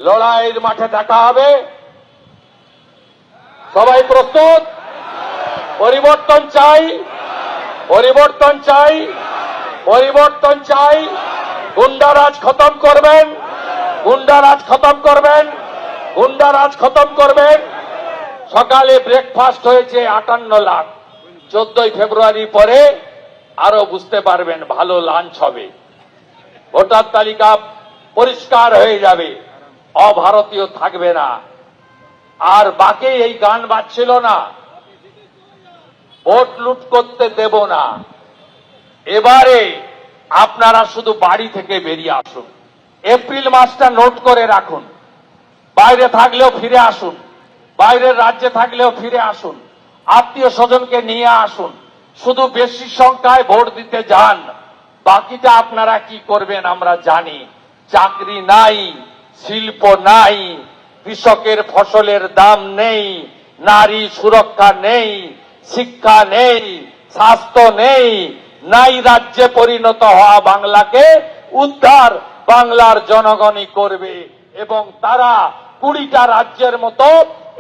লড়াইয়ের মাঠে দেখা হবে। সবাই প্রস্তুত? পরিবর্তন চাই, পরিবর্তন চাই, পরিবর্তন চাই। গুন্ডারাজ খতম করবেন, গুন্ডারাজ খতম করবেন, গুন্ডারাজ খতম করবেন। সকালে ব্রেকফাস্ট হয়েছে 58 লাখ। 14 ফেব্রুয়ারি পরে আরো বুঝতে পারবেন, ভালো লাঞ্চ হবে, ভোটার তালিকা পরিষ্কার হয়ে যাবে, অভারতীয় থাকবে না। আর বাকি এই গান বাজছিল না, ভোট লুট করতে দেব না। এবারে আপনারা শুধু বাড়ি থেকে বেরিয়ে আসুন। এপ্রিল মাসটা নোট করে রাখুন। বাইরে থাকলেও ফিরে আসুন, বাইরের রাজ্যে থাকলেও ফিরে আসুন, আত্মীয় স্বজনকে নিয়ে আসুন। শুধু বেশি সংখ্যায় ভোট দিতে যান, বাকিটা আপনারা কি করবেন আমরা জানি। চাকরি নাই, শিল্প নাই, কৃষকের ফসলের দাম নেই, নারী সুরক্ষা নেই, শিক্ষা নেই, স্বাস্থ্য নেই, নাই রাজ্যে পরিণত হওয়া বাংলাকে উদ্ধার বাংলার জনগণই করবে। এবং তারা 20টা রাজ্যের মতো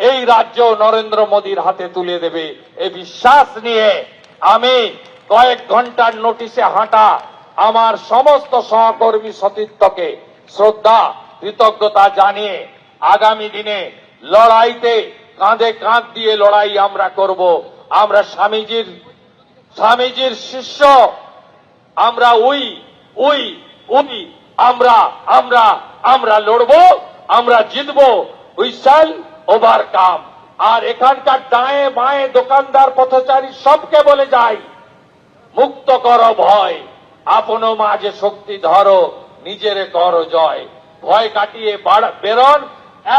এই রাজ্য নরেন্দ্র মোদীর হাতে তুলে দেবে। এই বিশ্বাস নিয়ে আমি কয়েক ঘন্টার নোটিশে হাঁটা আমার সমস্ত সহকর্মী সতীর্থকে শ্রদ্ধা কৃতজ্ঞতা জানিয়ে আগামী দিনে লড়াইতে কাঁধে কাঁধ দিয়ে লড়াই আমরা করব। আমরা স্বামীজির শিষ্য, আমরা আমরা লড়বো, আমরা জিতবো। We shall overcome. আর এখানকার ডায়ে বাঁয়ে দোকানদার পথচারী সবকে বলে যাই, মুক্ত করো ভয়, আপনো মাঝে শক্তি ধরো, নিজেরে করো জয়। ভয় কাটিয়ে বেরোন,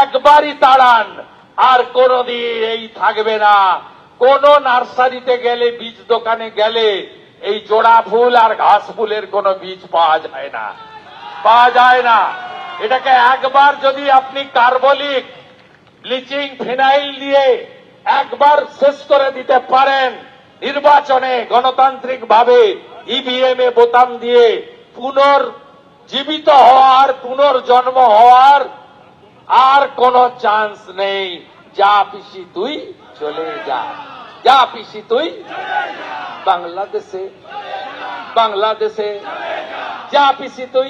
একবারই তাড়ান, আর কোনদিন এই থাকবে না। কোন নার্সারিতে গেলে, বীজ দোকানে গেলে এই জোড়া ফুল আর ঘাস ফুলের কোনো বীজ পাওয়া যায় না, পাওয়া যায় না। এটাকে একবার যদি আপনি কার্বলিক, ব্লিচিং, ফিনাইল দিয়ে একবার শেষ করে দিতে পারেন, নির্বাচনে গণতান্ত্রিক ভাবে ইভিএম এ বোতাম দিয়ে পুনর্জীবিত হওয়ার, পুনর্জন্ম হওয়ার আর কোনো চান্স নেই। যা পিসি তুই চলে যা, যা পিসি তুই বাংলাদেশে, বাংলাদেশে যা পিসি তুই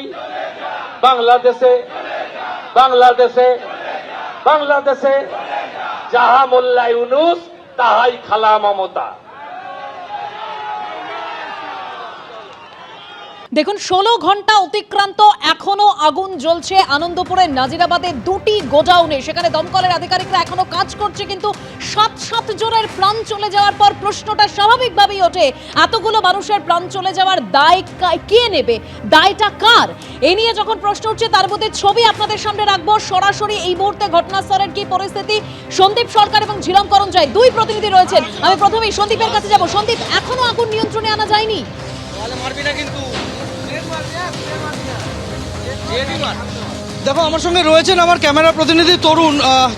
বাংলাদেশে, বাংলাদেশে, বাংলাদেশে। যাহা মোল্লা ইউনুস তাহাই খালা মমতা। দেখুন, 16 ঘন্টা অতিক্রান্ত, এখনো আগুন জ্বলছে আনন্দপুরের নাজিরাবাদের 2টি গোডাউনে। সেখানে দমকলের আধিকারিকরা এখনো কাজ করছে, কিন্তু 7 জনের প্রাণ চলে যাওয়ার পর প্রশ্নটা স্বাভাবিকভাবেই ওঠে, এতগুলো মানুষের প্রাণ চলে যাওয়ার দায় কে নেবে, দায়টা কার? এ নিয়ে যখন প্রশ্ন উঠছে, তার মধ্যে ছবি আপনাদের সামনে রাখবো। সরাসরি এই মুহূর্তে ঘটনাস্থলের কি পরিস্থিতি, সন্দীপ সরকার এবং ঝিলম করঞ্জয় দুই প্রতিনিধি রয়েছেন। আমি প্রথমেই সন্দীপের কাছে যাব। সন্দীপ, এখনো আগুন নিয়ন্ত্রণে আনা যায়নি? দেখো, আমার সঙ্গে রয়েছেন আমার ক্যামেরা প্রতিনিধি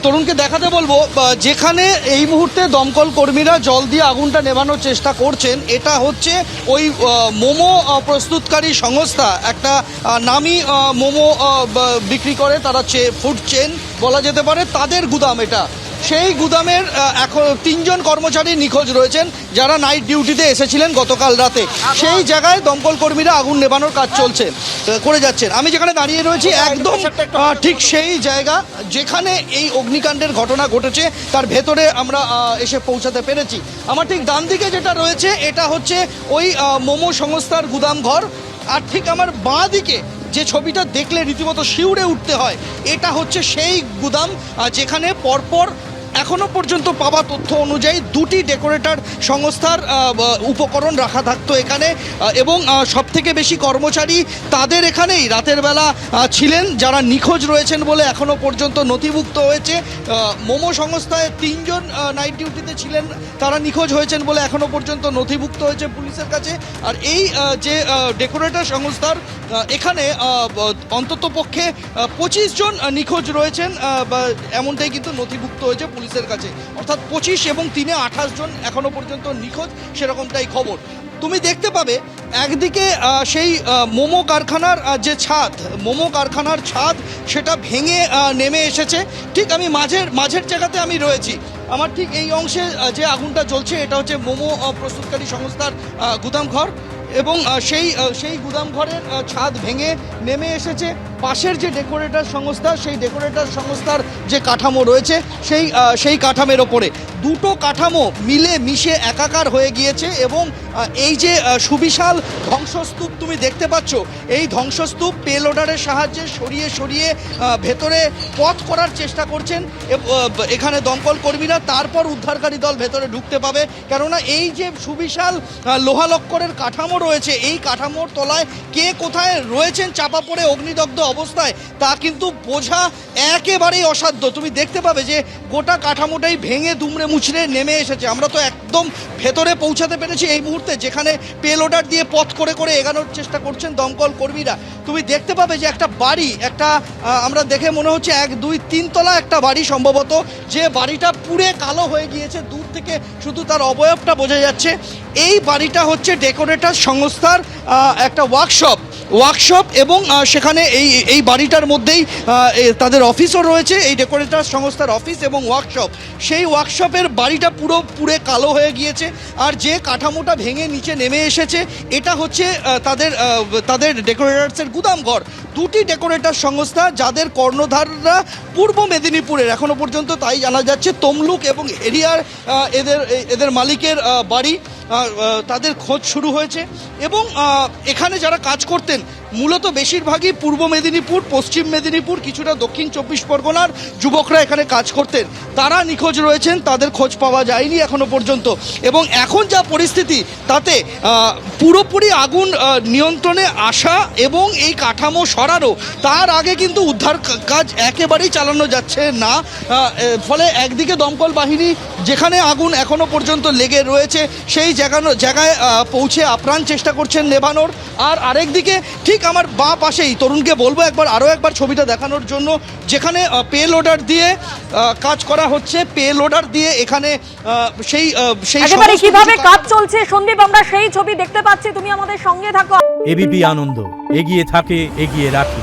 তরুণকে দেখাতে বলবো যেখানে এই মুহূর্তে দমকল কর্মীরা জল দিয়ে আগুনটা নেভানোর চেষ্টা করছেন। এটা হচ্ছে ওই মোমো প্রস্তুতকারী সংস্থা, একটা নামি মোমো বিক্রি করে, তারা ফুড চেন বলা যেতে পারে, তাদের গুদাম এটা। সেই গুদামের এখন 3 জন কর্মচারী নিখোঁজ রয়েছেন, যারা নাইট ডিউটিতে এসেছিলেন গতকাল রাতে। সেই জায়গায় দমকল কর্মীরা আগুন নেভানোর কাজ করে যাচ্ছেন। আমি যেখানে দাঁড়িয়ে রয়েছি একদম ঠিক সেই জায়গা যেখানে এই অগ্নিকাণ্ডের ঘটনা ঘটেছে, তার ভেতরে আমরা এসে পৌঁছাতে পেরেছি। আমার ঠিক ডান দিকে যেটা রয়েছে এটা হচ্ছে ওই মোমো সংস্থার গুদাম ঘর, আর ঠিক আমার বাঁ দিকে যে ছবিটা দেখলে রীতিমতো শিউরে উঠতে হয়, এটা হচ্ছে সেই গুদাম যেখানে পরপর এখনো পর্যন্ত পাওয়া তথ্য অনুযায়ী 2টি ডেকোরেটর সংস্থার উপকরণ রাখা থাকতো এখানে, এবং সবথেকে বেশি কর্মচারী তাদের এখানেই রাতের বেলা ছিলেন, যারা নিখোঁজ রয়েছেন বলে এখনো পর্যন্ত নথিভুক্ত হয়েছে। মোমো সংস্থায় 3 জন নাইট ডিউটিতে ছিলেন, তারা নিখোঁজ হয়েছেন বলে এখনো পর্যন্ত নথিভুক্ত হয়েছে পুলিশের কাছে। আর এই যে ডেকোরেটর সংস্থার এখানে অন্তত পক্ষে 25 জন নিখোঁজ রয়েছেন, এমনটাই কিন্তু নথিভুক্ত হয়েছে পুলিশের কাছে। অর্থাৎ 25 এবং 3 28 জন এখনো পর্যন্ত নিখোঁজ, সেরকমটাই খবর। তুমি দেখতে পাবে একদিকে সেই মোমো কারখানার যে ছাদ, মোমো কারখানার ছাদ সেটা ভেঙে নেমে এসেছে। ঠিক আমি মাঝের জায়গাতে আমি রয়েছি, আমার ঠিক এই অংশে যে আগুনটা জ্বলছে এটা হচ্ছে মোমো প্রস্তুতকারী সংস্থার গুদামঘর, এবং সেই গুদামঘরের ছাদ ভেঙে নেমে এসেছে। পাশের যে ডেকোরেটর সংস্থা, সেই ডেকোরেটর সংস্থার যে কাঠামো রয়েছে সেই কাঠামোর ওপরে দুটো কাঠামো মিলে মিশে একাকার হয়ে গিয়েছে। এবং এই যে সুবিশাল ধ্বংসস্তূপ তুমি দেখতে পাচ্ছ, এই ধ্বংসস্তূপ পেলোডারের সাহায্যে সরিয়ে সরিয়ে ভেতরে পথ করার চেষ্টা করছেন এখানে দমকল কর্মীরা। তারপর উদ্ধারকারী দল ভেতরে ঢুকতে পাবে, কেননা এই যে সুবিশাল লোহালক্করের কাঠামো রয়েছে, এই কাঠামোর তলায় কে কোথায় রয়েছেন চাপা পড়ে অগ্নিদগ্ধ অবস্থায় তা কিন্তু বোঝা একেবারেই অসাধ্য। তুমি দেখতে পাবে যে গোটা কাঠামোটাই ভেঙে দুমড়ে মুচড়ে নেমে এসেছে। আমরা তো একদম ভেতরে পৌঁছাতে পেরেছি এই মুহূর্তে, যেখানে পেলোডার দিয়ে পথ করে করে এগানোর চেষ্টা করছেন দমকল কর্মীরা। তুমি দেখতে পাবে যে একটা বাড়ি, আমরা দেখে মনে হচ্ছে 1, 2, 3 তলা একটা বাড়ি সম্ভবত, যে বাড়িটা পুড়ে কালো হয়ে গিয়েছে, দূর থেকে শুধু তার অবয়বটা বোঝা যাচ্ছে। এই বাড়িটা হচ্ছে ডেকোরেটর সংস্থার একটা ওয়ার্কশপ এবং সেখানে এই বাড়িটার মধ্যেই তাদের অফিসও রয়েছে, এই ডেকোরেটর সংস্থার অফিস এবং ওয়ার্কশপ। সেই ওয়ার্কশপের বাড়িটা পুরো পুড়ে কালো হয়ে গিয়েছে, আর যে কাঠামোটা ভেঙে নিচে নেমে এসেছে এটা হচ্ছে তাদের ডেকোরেটরসের গুদামঘর। দুটি ডেকোরেটর সংস্থা যাদের কর্ণধাররা পূর্ব মেদিনীপুরের, এখনো পর্যন্ত তাই জানা যাচ্ছে, তমলুক এবং হেরিয়ার এদের মালিকের বাড়ি। তাদের খোঁজ শুরু হয়েছে এবং এখানে যারা কাজ করতেন মূলত বেশিরভাগই পূর্ব মেদিনীপুর, পশ্চিম মেদিনীপুর, কিছুটা দক্ষিণ 24 পরগনার যুবকরা এখানে কাজ করতেন। তারা নিখোঁজ রয়েছেন, তাদের খোঁজ পাওয়া যায়নি এখনো পর্যন্ত। এবং এখন যা পরিস্থিতি তাতে পুরোপুরি আগুন নিয়ন্ত্রণে আসা এবং এই কাঠামো সরানো, তার আগে কিন্তু উদ্ধার কাজ একেবারেই চালানো যাচ্ছে না। ফলে একদিকে দমকল বাহিনী যেখানে আগুন এখনো পর্যন্ত লেগে রয়েছে সেই জায়গায় পৌঁছে আপ্রাণ চেষ্টা করছেন নেভানোর, আর আরেকদিকে ঠিক আমার বাঁ পাশেই, তরুণকে বলবো আরও একবার ছবিটা দেখানোর জন্য, যেখানে পে লোডার দিয়ে কাজ করা হচ্ছে, পে লোডার দিয়ে এখানে সেই একেবারে কিভাবে কাজ চলছে সন্দীপ আমরা সেই ছবি দেখতে পাচ্ছি, তুমি আমাদের সঙ্গে থাকো। এবিপি আনন্দ, এগিয়ে থাকে, এগিয়ে রাখে।